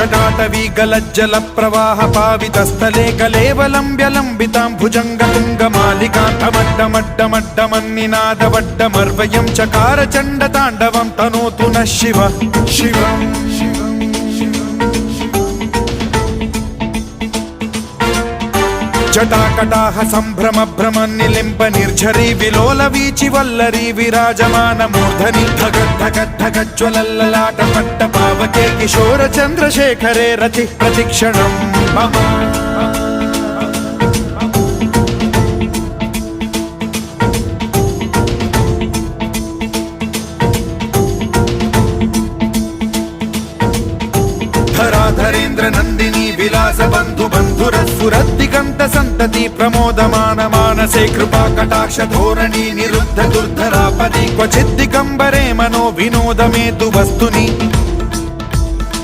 जटाटवी गलज्जल प्रवाह पावितस्थले कलेवलम्ब्यलम्बितां भुजङ्गतुङ्गमालिकान्तमड्डमड्डमड्डमन्निनादवड्डमर्वयं चकार चण्डताण्डवं तनोतु नः शिवः शिवम् जटाकटाह सम्भ्रम भ्रम निलिम्ब निर्झरी विलोल वीचि वल्लरी विराजमान मूर्धनि धगद्धगद्धगज्ज्वलल्ललाट पट्ट पावके किशोर चन्द्रशेखरे रति प्रतिक्षणं मम धराधरेन्द्र नन्दिनी विलास बन्धु बन्धुरस्फुरद्दिगन्त सन्तति प्रमोदमान मानसे कृपा कटाक्ष धोरणी निरुद्ध दुर्धरापदि क्वचिद्दिगम्बरे मनो विनोदमेतु वस्तुनि